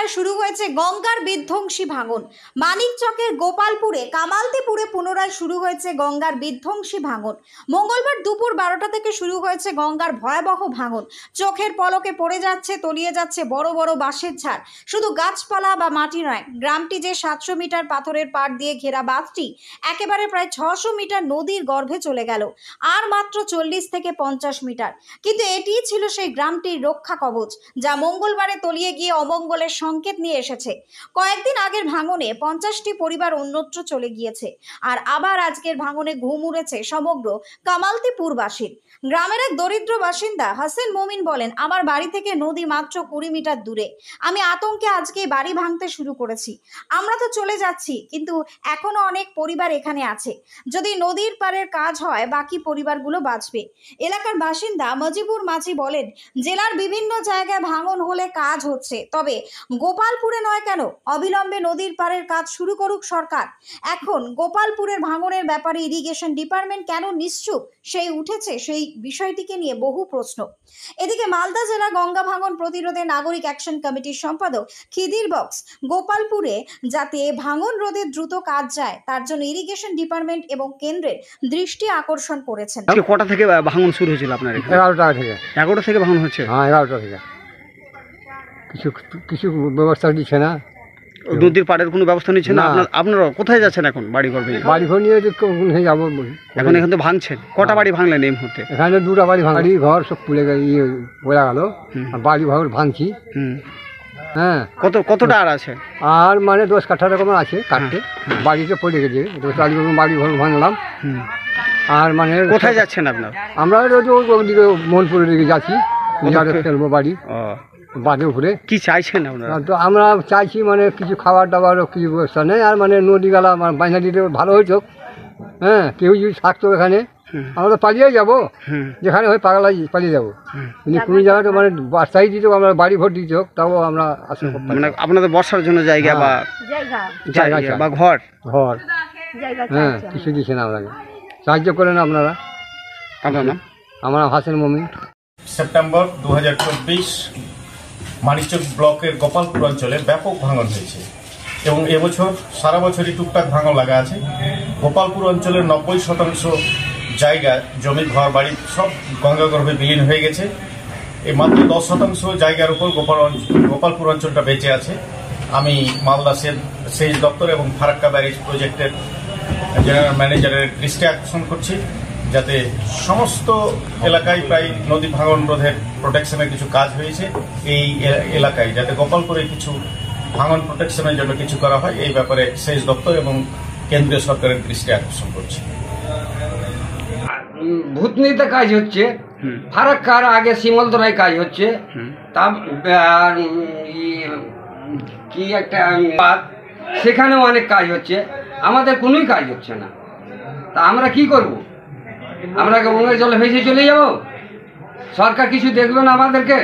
জেলায় শুরু হয়েছে গঙ্গার বিধ্বংসী ভাঙন। মানিকচকের গোপালপুরে কামালতিপুরে পুনরায় শুরু হয়েছে গঙ্গার বিধ্বংসী ভাঙন। মঙ্গলবার দুপুর 12টা থেকে শুরু হয়েছে গঙ্গার ভয়াবহ ভাঙন। চোখের পলকে পড়ে যাচ্ছে, তলিয়ে যাচ্ছে বড় বড় বাঁশের ঝাড়। শুধু গাছপালা বা মাটি নয়, গ্রামটি যে 700 মিটার পাথরের পাড় দিয়ে ঘেরা বাঁধটি একেবারে প্রায় 600 মিটার নদীর গর্ভে চলে গেল। আর মাত্র 40 থেকে 50 মিটার। কিন্তু এটিই ছিল সেই গ্রামটির রক্ষা কবচ, যা মঙ্গলবারে তলিয়ে গিয়ে অমঙ্গলের সংকেত নিয়ে এসেছে। কয়েকদিন আগের ভাঙনে 50টি পরিবার অন্যত্র চলে গিয়েছে, আর আবার আজকের ভাঙনে ঘুম উড়েছে সমগ্র কামালতিপুরবাসীর। গ্রামের এক দরিদ্র বাসিন্দা হাসেন মমিন বলেন, আমার বাড়ি থেকে নদী মাত্র 20 মিটার দূরে। আমি আতঙ্কে আজকে বাড়ি ভাঙতে শুরু করেছি। আমরা তো চলে যাচ্ছি, কিন্তু এখনো অনেক পরিবার এখানে আছে। যদি নদীর পাড়ের কাজ হয়, বাকি পরিবারগুলো বাঁচবে। এলাকার বাসিন্দা মজিবুর মাঝি বলেন, জেলার বিভিন্ন জায়গায় ভাঙন হলে কাজ হচ্ছে, তবে গোপালপুরে নয় কেন? অবিলম্বে নদীর পাড়ের কাজ শুরু করুক সরকার। এখন গোপালপুরের ভাঙনের ব্যাপারে ইরিগেশন ডিপার্টমেন্ট কেন নিশ্চুপ সেই উঠেছে, সেই বিষয়টিকে নিয়ে বহু প্রশ্ন। এদিকে মালদা জেলা গঙ্গা ভাঙন প্রতিরোধে নাগরিক অ্যাকশন কমিটির সম্পাদক খিদির বক্স গোপালপুরে যাতে ভাঙন রোধে দ্রুত কাজ যায়, তার জন্য ইরিগেশন ডিপার্টমেন্ট এবং কেন্দ্রের দৃষ্টি আকর্ষণ করেছেন। কটা থেকে ভাঙন শুরু হয়েছিল আপনার? 11টা থেকে। 11টা থেকে ভাঙন হচ্ছে? হ্যাঁ, 11টা থেকে। কিছু ব্যবস্থা দিচ্ছে না, নদীর পাড়ের কোনো ব্যবস্থা নিচ্ছে না। আপনারা কোথায় যাচ্ছেন এখন? বাড়িঘর নিয়ে যাবো এখন? এখান তো ভাঙছেন। কটা বাড়ি ভাঙলেন এই মুহূর্তে? এখানে 2টা বাড়ি ভাঙি, ঘর সব পুড়ে পড়ে গেল। বাড়ি ঘর ভাঙছি। হ্যাঁ, কতটা আর আছে? আর মানে 10 কাঠা রকম আছে কাটতে। বাড়িতে পড়ে গেছে, বাড়ি ঘর ভাঙলাম। আর মানে কোথায় যাচ্ছেন আপনার? আমরা রোজ ওদিকে মোহনপুরের দিকে যাচ্ছি, ফেলবো বাড়ি বাঁধের উপরে। কি চাইছেন আপনারা? তো আমরা চাইছি মানে কিছু খাবার দাবারও কিছু ব্যবস্থা নেই। আর মানে নদী গেলা বাইনা দিতে ভালো হইতো। হ্যাঁ, কেউ যদি থাকতো এখানে, আমরা তো পালিয়ে যাবো, যেখানে হয় পাগলাই পালিয়ে যাবো। কিন্তু কোনো জায়গায় তো মানে বাস্তাই দিত, আমরা বাড়ি ভোট দিত, তাও আমরা আসলে মানে আপনাদের বসার জন্য জায়গা বা ঘর ঘর হ্যাঁ কিছু দিচ্ছে না আপনাকে। সাহায্য করেন আপনারা। আপনার নাম? আমার হাসেন মমিন। সেপ্টেম্বর 2024 মানিকচক ব্লকের গোপালপুর অঞ্চলে ব্যাপক ভাঙন হয়েছে এবং এবছর সারা বছরই টুকটাক ভাঙন লাগা আছে। গোপালপুর অঞ্চলের 90% জায়গা, জমি, ঘর বাড়ি সব গঙ্গাগর্ভে বিলীন হয়ে গেছে। এই মাত্র 10% জায়গার উপর গোপালপুর অঞ্চলটা বেঁচে আছে। আমি মালদা সেচ দপ্তর এবং ফারাক্কা ব্যারেজ প্রজেক্টের জেনারেল ম্যানেজারের দৃষ্টি আকর্ষণ করছি, যাতে সমস্ত এলাকায় প্রায় নদী ভাঙন রোধের প্রোটেকশনের কিছু কাজ হয়েছে। এই এলাকায় যাতে গোপালপুরে কিছু ভাঙন প্রোটেকশনের জন্য কিছু করা হয়, এই ব্যাপারে সেচ দপ্তর এবং কেন্দ্রীয় সরকারের দৃষ্টি আকর্ষণ করছি। ভূতনিতে কাজ হচ্ছে, ফারাক্কার আগে শিমলতলায় কাজ হচ্ছে, কি একটা সেখানেও অনেক কাজ হচ্ছে। আমাদের কোনোই কাজ হচ্ছে না, তা আমরা কি করব? আমরা গঙ্গার জলে ভেসে চলে যাব? সরকার কিছু দেখবে না আমাদেরকে?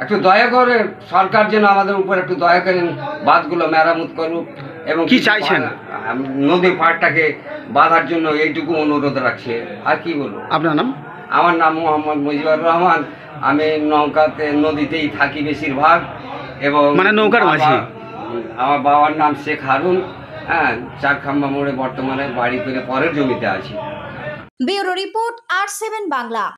একটু দয়া করে সরকার যেন আমাদের উপর একটু দয়া করেন, বাঁধগুলো মেরামত করুক। এবং কি চাইছেন? নদীর পাড়টাকে বাঁধার জন্য এইটুকু অনুরোধ রাখছে। আর কি বলবো? আপনার নাম? আমার নাম মোহাম্মদ মুজিবুর রহমান। আমি নৌকাতে নদীতেই থাকি বেশিরভাগ। এবং মানে নৌকার মাঝি। আমার বাবার নাম শেখ হারুন। হ্যাঁ, চারখাম্বা মোড়ে বর্তমানে বাড়ি করে পরের জমিতে আছি। Bureau report, R7 Bangla.